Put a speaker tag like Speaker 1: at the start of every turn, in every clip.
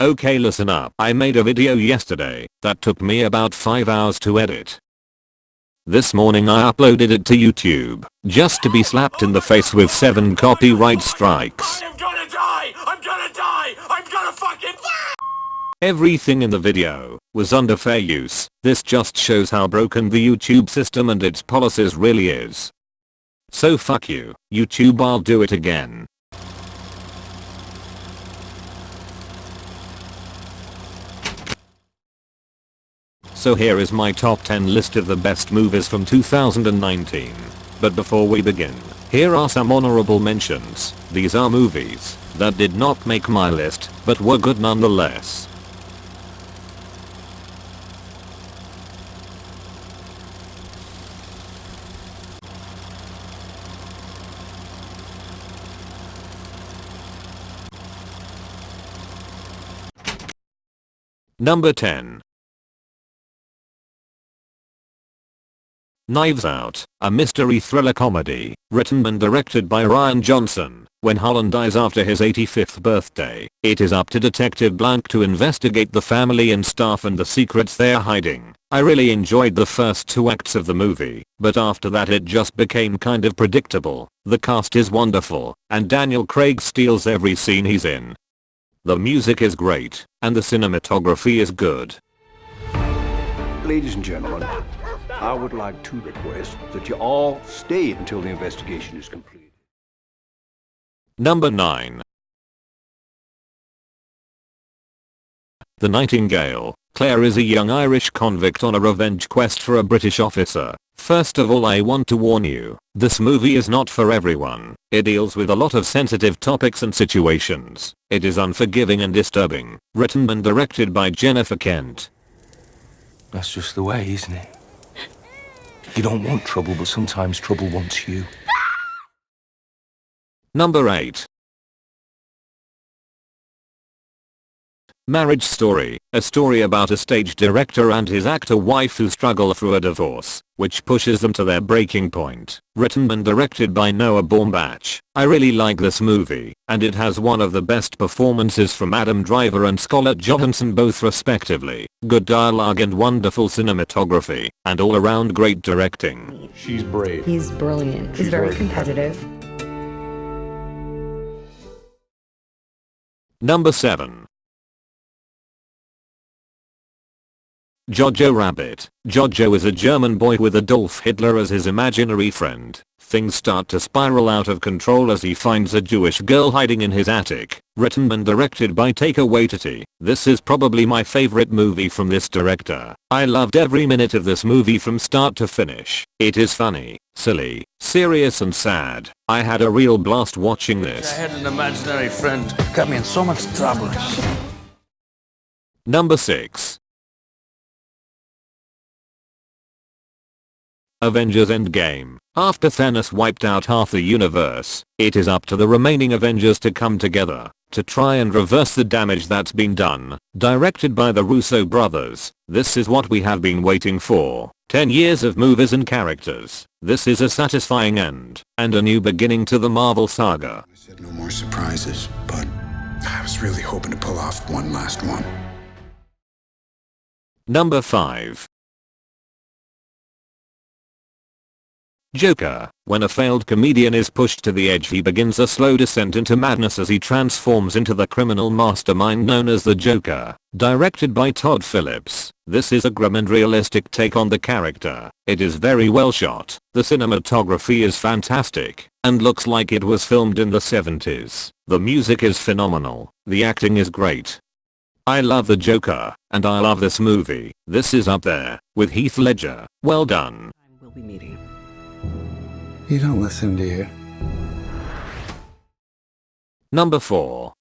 Speaker 1: Okay, listen up. I made a video yesterday that took me about 5 hours to edit. This morning I uploaded it to YouTube just to be slapped in the face with 7 copyright strikes.
Speaker 2: I am gonna die! I'm gonna die! I'm gonna fucking
Speaker 1: Everything in the video was under fair use. This just shows how broken the YouTube system and its policies really is. So fuck you, YouTube. I'll do it again. So here is my top 10 list of the best movies from 2019. But before we begin, here are some honorable mentions. These are movies that did not make my list, but were good nonetheless. Number 10. Knives Out, a mystery thriller comedy, written and directed by Rian Johnson. When Holland dies after his 85th birthday, it is up to Detective Blank to investigate the family and staff and the secrets they're hiding. I really enjoyed the first 2 acts of the movie, but after that it just became kind of predictable. The cast is wonderful, and Daniel Craig steals every scene he's in. The music is great, and the cinematography is good.
Speaker 3: Ladies and gentlemen, I would like to request that you all stay until the investigation is complete.
Speaker 1: Number 9. The Nightingale. Claire is a young Irish convict on a revenge quest for a British officer. First of all, I want to warn you, this movie is not for everyone. It deals with a lot of sensitive topics and situations. It is unforgiving and disturbing. Written and directed by Jennifer Kent.
Speaker 4: That's just the way, isn't it? You don't want trouble, but sometimes trouble wants you.
Speaker 1: Number 8. Marriage Story, a story about a stage director and his actor wife who struggle through a divorce, which pushes them to their breaking point. Written and directed by Noah Baumbach. I really like this movie, and it has one of the best performances from Adam Driver and Scarlett Johansson both respectively. Good dialogue and wonderful cinematography, and all around great directing.
Speaker 3: She's brave.
Speaker 5: He's brilliant. He's very competitive.
Speaker 1: Number 7. Jojo Rabbit. Jojo is a German boy with Adolf Hitler as his imaginary friend. Things start to spiral out of control as he finds a Jewish girl hiding in his attic. Written and directed by Taika Waititi. This is probably my favorite movie from this director. I loved every minute of this movie from start to finish. It is funny, silly, serious and sad. I had a real blast watching this.
Speaker 6: I had an imaginary friend. Got me in so much trouble.
Speaker 1: Number 6. Avengers Endgame. After Thanos wiped out half the universe, it is up to the remaining Avengers to come together to try and reverse the damage that's been done. Directed by the Russo brothers. This is what we have been waiting for. 10 years of movies and characters. This is a satisfying end and a new beginning to the Marvel saga.
Speaker 7: I said no more surprises, but I was really hoping to pull off one last one.
Speaker 1: Number 5. Joker. When a failed comedian is pushed to the edge, he begins a slow descent into madness as he transforms into the criminal mastermind known as the Joker. Directed by Todd Phillips. This is a grim and realistic take on the character. It is very well shot. The cinematography is fantastic and looks like it was filmed in the 70s. The music is phenomenal. The acting is great. I love the Joker, and I love this movie. This is up there with Heath Ledger. Well done.
Speaker 5: We'll be meeting.
Speaker 7: You don't listen, do you?
Speaker 1: Number 4.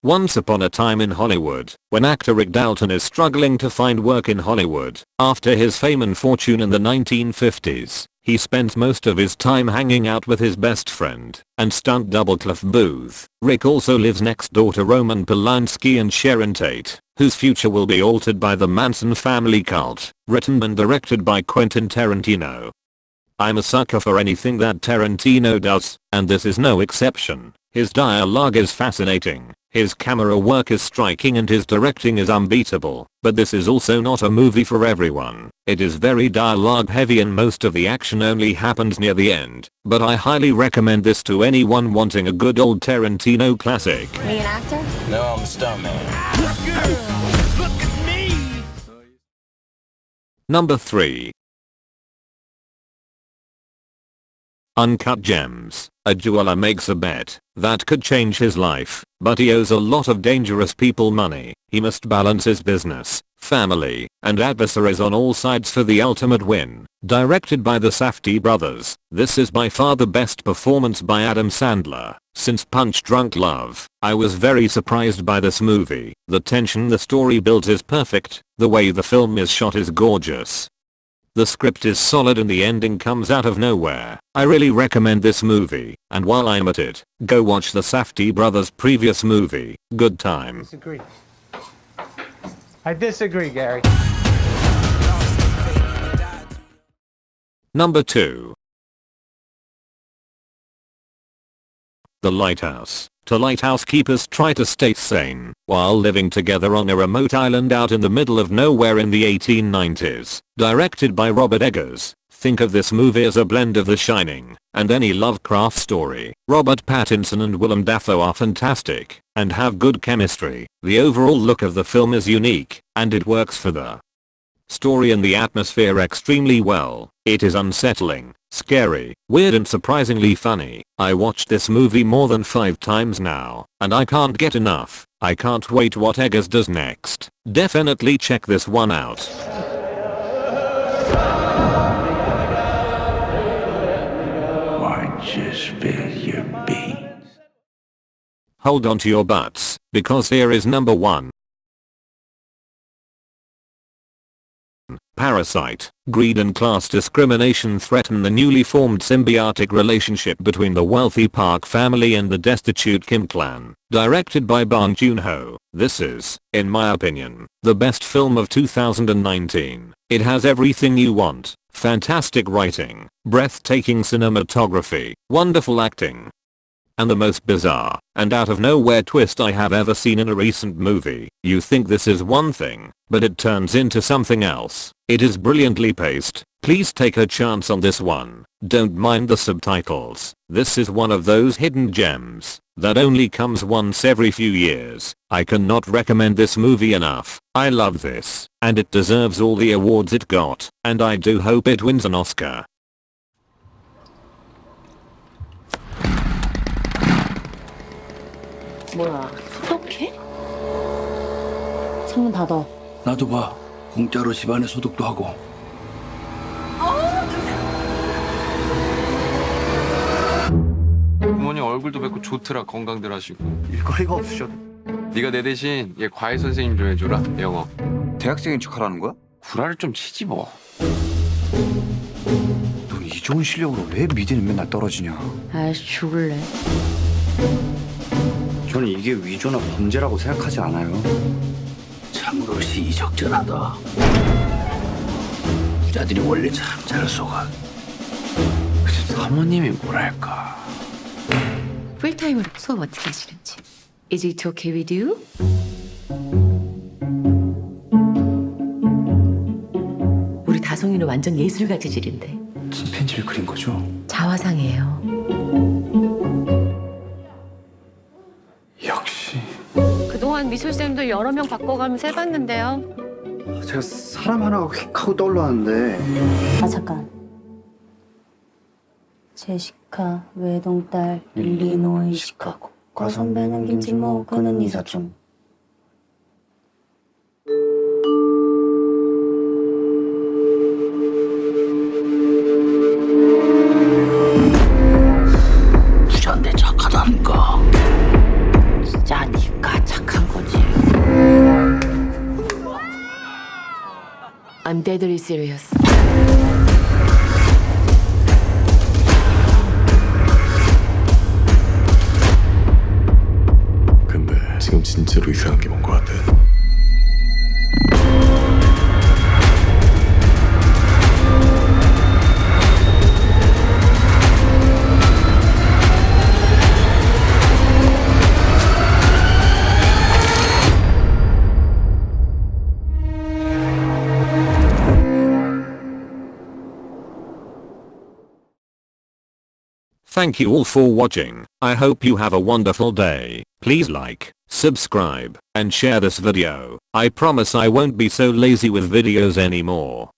Speaker 1: Once upon a time in Hollywood, when actor Rick Dalton is struggling to find work in Hollywood, after his fame and fortune in the 1950s, he spent most of his time hanging out with his best friend and stunt double Cliff Booth. Rick also lives next door to Roman Polanski and Sharon Tate, whose future will be altered by the Manson family cult. Written and directed by Quentin Tarantino. I'm a sucker for anything that Tarantino does, and this is no exception. His dialogue is fascinating, his camera work is striking and his directing is unbeatable, but this is also not a movie for everyone. It is very dialogue heavy and most of the action only happens near the end, but I highly recommend this to anyone wanting a good old Tarantino classic.
Speaker 5: Are you an actor?
Speaker 6: No, I'm a stuntman.
Speaker 1: Number 3. Uncut Gems. A jeweler makes a bet that could change his life, but he owes a lot of dangerous people money. He must balance his business, family, and adversaries on all sides for the ultimate win. Directed by the Safdie brothers, this is by far the best performance by Adam Sandler since Punch Drunk Love. I was very surprised by this movie. The tension the story builds is perfect, the way the film is shot is gorgeous. The script is solid and the ending comes out of nowhere. I really recommend this movie, and while I'm at it, go watch the Safdie brothers' previous movie, Good Time.
Speaker 8: I disagree, Gary.
Speaker 1: Number 2. The Lighthouse. Two lighthouse keepers try to stay sane while living together on a remote island out in the middle of nowhere in the 1890s. Directed by Robert Eggers. Think of this movie as a blend of The Shining and any Lovecraft story. Robert Pattinson and Willem Dafoe are fantastic and have good chemistry. The overall look of the film is unique and it works for the story and the atmosphere extremely well. It is unsettling, scary, weird and surprisingly funny. I watched this movie more than 5 times now, and I can't get enough. I can't wait what Eggers does next. Definitely check this one out.
Speaker 4: Why just spill your beans?
Speaker 1: Hold on to your butts, because here is number 1. Parasite. Greed and class discrimination threaten the newly formed symbiotic relationship between the wealthy Park family and the destitute Kim clan. Directed by Bong Joon-ho, this is, in my opinion, the best film of 2019. It has everything you want. Fantastic writing, breathtaking cinematography, wonderful acting, and the most bizarre and out of nowhere twist I have ever seen in a recent movie. You think this is one thing, but it turns into something else. It is brilliantly paced. Please take a chance on this one. Don't mind the subtitles. This is one of those hidden gems that only comes once every few years. I cannot recommend this movie enough. I love this, and it deserves all the awards it got, and I do hope it wins an Oscar.
Speaker 5: 뭐야, 소독해? 창문 닫아.
Speaker 4: 나도 봐. 공짜로 집안에 소독도 하고.
Speaker 9: 부모님 얼굴도 뵙고 좋더라. 건강들 하시고.
Speaker 10: 일거리가 없으셔도.
Speaker 9: 네가 내 대신 얘 과외 선생님 좀 해줘라. 영어.
Speaker 10: 대학생인 척하라는 거야?
Speaker 9: 구라를 좀 치지 뭐.
Speaker 10: 넌 이 좋은 실력으로 왜 미대는 맨날 떨어지냐?
Speaker 5: 아이씨, 죽을래.
Speaker 10: 저는 이게 위조나 범죄라고 생각하지 않아요.
Speaker 4: 참으로 시의적절하다. 부자들이 원래 참 잘 속아.
Speaker 9: 사모님이 뭐랄까.
Speaker 5: 풀타임으로 수업 어떻게 하시는지. Is it okay with you? 우리 다송이는 완전 예술가 재질인데.
Speaker 10: 침팬지를 그린 거죠?
Speaker 5: 자화상이에요.
Speaker 10: 역시.
Speaker 11: 그동안 미술쌤도 여러 명 바꿔가면서 해봤는데요.
Speaker 10: 제가 사람 하나가 휙 하고 떠올랐는데.
Speaker 12: 아 잠깐. 제시카 외동딸 일리노이 시카고 과선배는 김치모 그는 이사촌.
Speaker 4: 부자인데 착하다니까.
Speaker 12: 진짜 니가 착한 거지.
Speaker 5: I'm deadly serious.
Speaker 7: 근데 지금 진짜로 이상한 게 뭔 것 같아.
Speaker 1: Thank you all for watching. I hope you have a wonderful day. Please like, subscribe, and share this video. I promise I won't be so lazy with videos anymore.